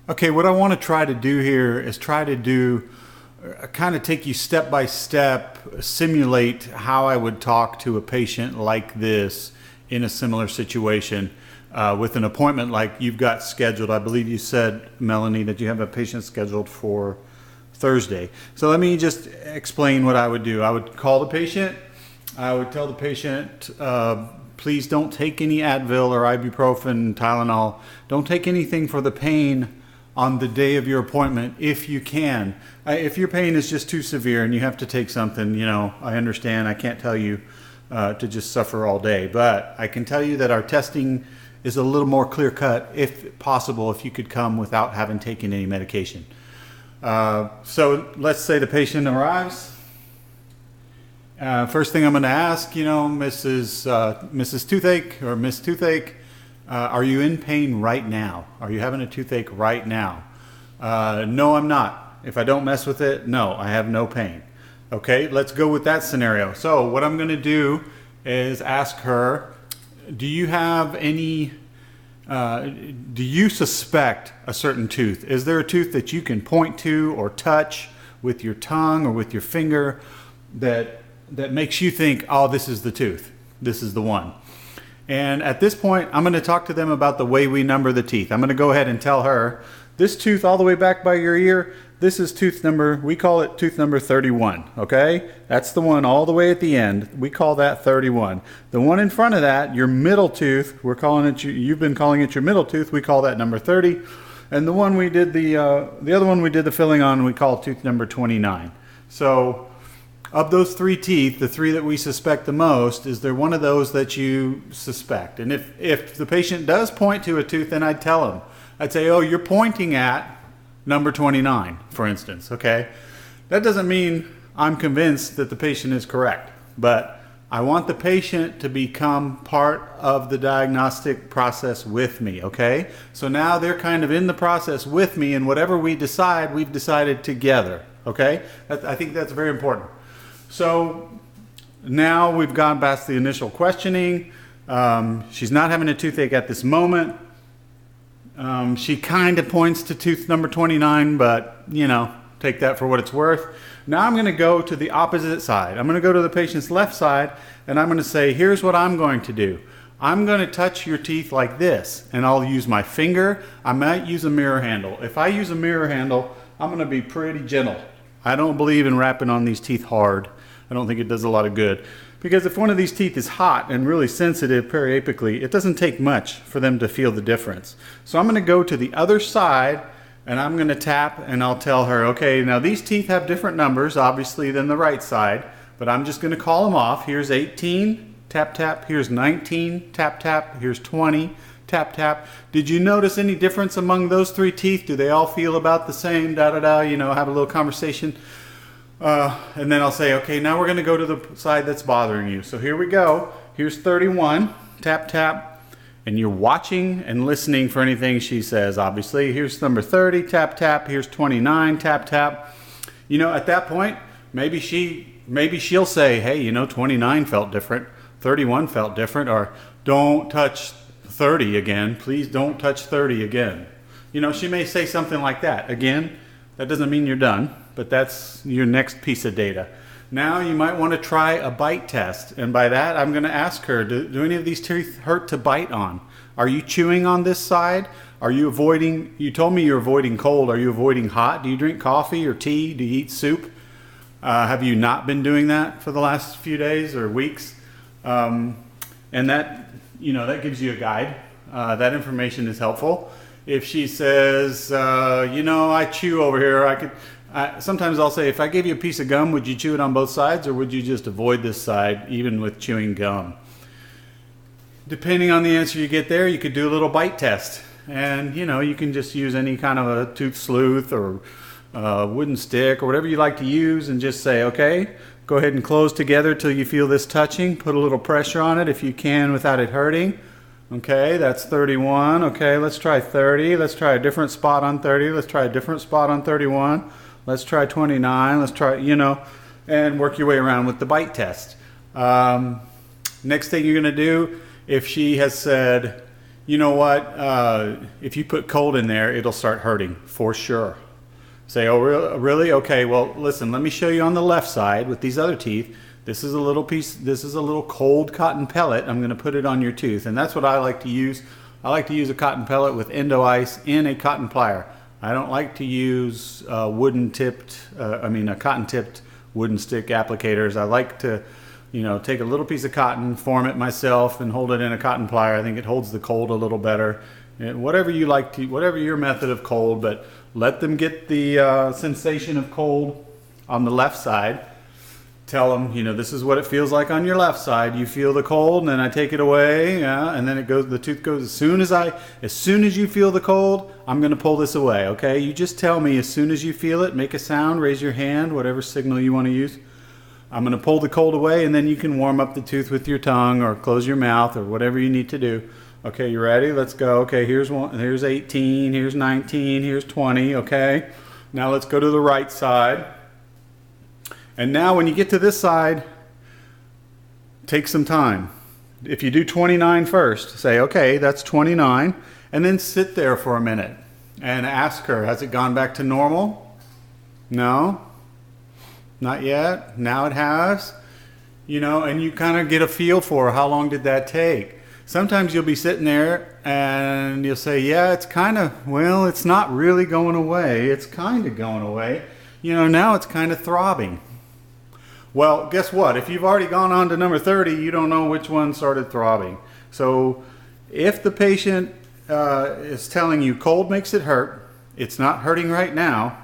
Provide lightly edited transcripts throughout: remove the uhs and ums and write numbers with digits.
Okay, what I want to try to do here is try to do kind of take you step by step, simulate how I would talk to a patient like this in a similar situation with an appointment like you've got scheduled. I believe you said, Melanie, that you have a patient scheduled for Thursday. So let me just explain what I would do. I would call the patient. I would tell the patient, please don't take any Advil or ibuprofen, Tylenol. Don't take anything for the pain on the day of your appointment if you can. If your pain is just too severe and you have to take something, I understand. I can't tell you to just suffer all day, but I can tell you that our testing is a little more clear cut if possible, if you could come without having taken any medication. So let's say the patient arrives. First thing I'm going to ask, Mrs. Toothache or Miss Toothache, are you in pain right now? Are you having a toothache right now? No, I'm not. If I don't mess with it, no, I have no pain. Okay, let's go with that scenario. So what I'm going to do is ask her, do you have any, do you suspect a certain tooth? Is there a tooth that you can point to or touch with your tongue or with your finger that makes you think, oh, this is the tooth, this is the one? And at this point, I'm going to talk to them about the way we number the teeth. I'm going to go ahead and tell her, this tooth all the way back by your ear, this is tooth number, we call it tooth number 31, okay? That's the one all the way at the end. We call that 31. The one in front of that, your middle tooth, we're calling it, you've been calling it your middle tooth, we call that number 30. And the one we did the other one we did the filling on, we call tooth number 29. So, of those three teeth, the three that we suspect the most, is there one of those that you suspect? And if the patient does point to a tooth, then I'd tell them. I'd say, oh, you're pointing at number 29, for instance, okay? That doesn't mean I'm convinced that the patient is correct, but I want the patient to become part of the diagnostic process with me, okay? So now they're kind of in the process with me, and whatever we decide, we've decided together, okay? I think that's very important. So now we've gone past the initial questioning. She's not having a toothache at this moment. She kind of points to tooth number 29, but take that for what it's worth. Now I'm going to go to the opposite side. I'm going to go to the patient's left side, and I'm going to say, here's what I'm going to do. I'm going to touch your teeth like this, and I'll use my finger. I might use a mirror handle. If I use a mirror handle, I'm going to be pretty gentle. I don't believe in rapping on these teeth hard. I don't think it does a lot of good. Because if one of these teeth is hot and really sensitive periapically, it doesn't take much for them to feel the difference. So I'm going to go to the other side, and I'm going to tap, and I'll tell her, okay, now these teeth have different numbers, obviously, than the right side, but I'm just going to call them off. Here's 18, tap, tap. Here's 19, tap, tap. Here's 20, tap, tap. Did you notice any difference among those three teeth? Do they all feel about the same? Da-da-da, have a little conversation. And then I'll say, okay, now we're going to go to the side that's bothering you. So here we go. Here's 31, tap, tap. And you're watching and listening for anything she says, obviously. Here's number 30, tap, tap. Here's 29, tap, tap. At that point, maybe she'll say, hey, 29 felt different. 31 felt different. Or don't touch 30 again. Please don't touch 30 again. She may say something like that. Again, that doesn't mean you're done, but that's your next piece of data. Now you might want to try a bite test, and by that I'm going to ask her, do any of these teeth hurt to bite on? Are you chewing on this side? Are you avoiding, you told me you're avoiding cold, are you avoiding hot? Do you drink coffee or tea? Do you eat soup? Have you not been doing that for the last few days or weeks? And that, that gives you a guide. That information is helpful. If she says, I chew over here, sometimes I'll say, if I gave you a piece of gum, would you chew it on both sides, or would you just avoid this side even with chewing gum? Depending on the answer you get there, you could do a little bite test. And, you can just use any kind of a tooth sleuth or wooden stick or whatever you like to use and just say, okay, go ahead and close together till you feel this touching. Put a little pressure on it if you can without it hurting. Okay, that's 31. Okay, let's try 30. Let's try a different spot on 30. Let's try a different spot on 31. Let's try 29. Let's try, and work your way around with the bite test. Next thing you're going to do, if she has said, you know what? If you put cold in there, it'll start hurting for sure. Say, oh, really? Okay, well, listen, let me show you on the left side with these other teeth. This is a little piece, this is a little cold cotton pellet. I'm going to put it on your tooth, and that's what I like to use. I like to use a cotton pellet with endo ice in a cotton plier. I don't like to use a cotton tipped wooden stick applicators. I like to, take a little piece of cotton, form it myself, and hold it in a cotton plier. I think it holds the cold a little better. And whatever you like to, whatever your method of cold, but let them get the sensation of cold on the left side. Tell them, this is what it feels like on your left side. You feel the cold, and then I take it away, and then it goes. The tooth goes as soon as you feel the cold, I'm going to pull this away. Okay, you just tell me as soon as you feel it. Make a sound, raise your hand, whatever signal you want to use. I'm going to pull the cold away, and then you can warm up the tooth with your tongue or close your mouth or whatever you need to do. Okay, you ready? Let's go. Okay, here's 18, here's 19, here's 20. Okay, now let's go to the right side. And now when you get to this side, take some time. If you do 29 first, say, okay, that's 29, and then sit there for a minute and ask her, has it gone back to normal? No, not yet. Now it has. And you kind of get a feel for how long did that take. Sometimes you'll be sitting there and you'll say, yeah, it's not really going away. It's kind of going away. Now it's kind of throbbing. Well, guess what? If you've already gone on to number 30, you don't know which one started throbbing. So if the patient is telling you cold makes it hurt, it's not hurting right now,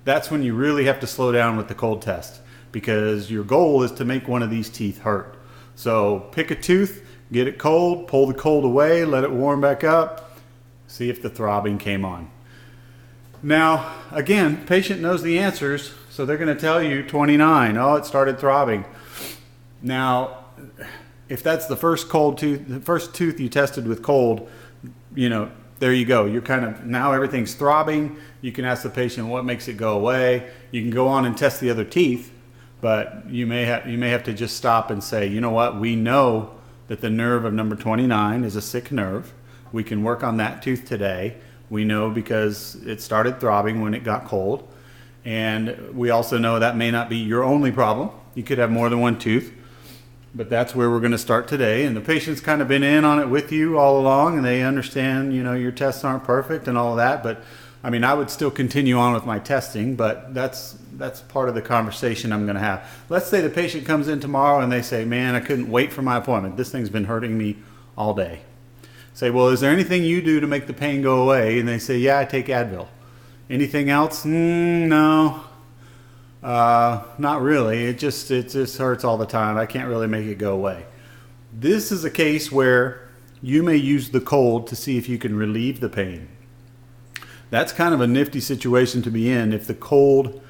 that's when you really have to slow down with the cold test, because your goal is to make one of these teeth hurt. So pick a tooth, get it cold, pull the cold away, let it warm back up, see if the throbbing came on. Now, again, patient knows the answers, so they're going to tell you 29. Oh, it started throbbing. Now, if that's the first tooth you tested with cold, there you go. You're now everything's throbbing. You can ask the patient what makes it go away. You can go on and test the other teeth, but you may have to just stop and say, you know what? We know that the nerve of number 29 is a sick nerve. We can work on that tooth today. We know because it started throbbing when it got cold. And we also know that may not be your only problem. You could have more than one tooth, but that's where we're going to start today. And the patient's kind of been in on it with you all along, and they understand, your tests aren't perfect and all of that. But I would still continue on with my testing, but that's part of the conversation I'm going to have. Let's say the patient comes in tomorrow and they say, man, I couldn't wait for my appointment. This thing's been hurting me all day. Say, well, is there anything you do to make the pain go away? And they say, yeah, I take Advil. Anything else? No, not really. It just hurts all the time. I can't really make it go away. This is a case where you may use the cold to see if you can relieve the pain. That's kind of a nifty situation to be in. If the cold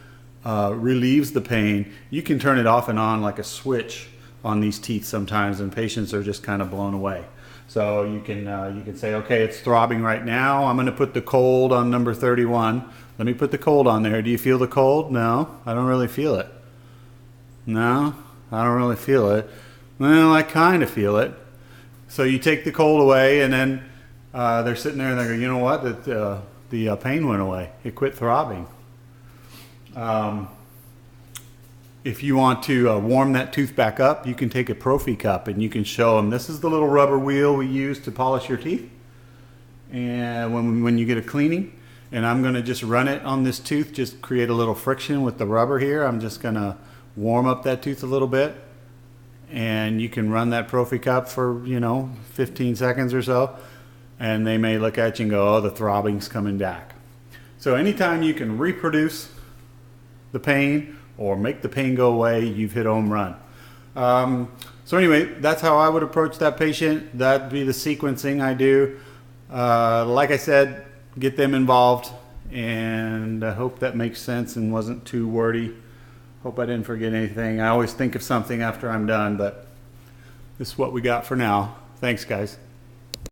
relieves the pain, you can turn it off and on like a switch on these teeth sometimes, and patients are just kind of blown away. So you can say, okay, it's throbbing right now. I'm going to put the cold on number 31. Let me put the cold on there. Do you feel the cold? No, I don't really feel it. No, I don't really feel it. Well, I kind of feel it. So you take the cold away, and then they're sitting there and they go, you know what? The pain went away. It quit throbbing. If you want to warm that tooth back up, you can take a Prophy cup and you can show them, this is the little rubber wheel we use to polish your teeth. And when you get a cleaning, and I'm going to just run it on this tooth, just create a little friction with the rubber here. I'm just going to warm up that tooth a little bit. And you can run that Prophy cup for, 15 seconds or so. And they may look at you and go, oh, the throbbing's coming back. So anytime you can reproduce the pain or make the pain go away, you've hit a home run. So anyway, that's how I would approach that patient. That'd be the sequencing I do. Like I said, get them involved, and I hope that makes sense and wasn't too wordy. Hope I didn't forget anything. I always think of something after I'm done, but this is what we got for now. Thanks, guys.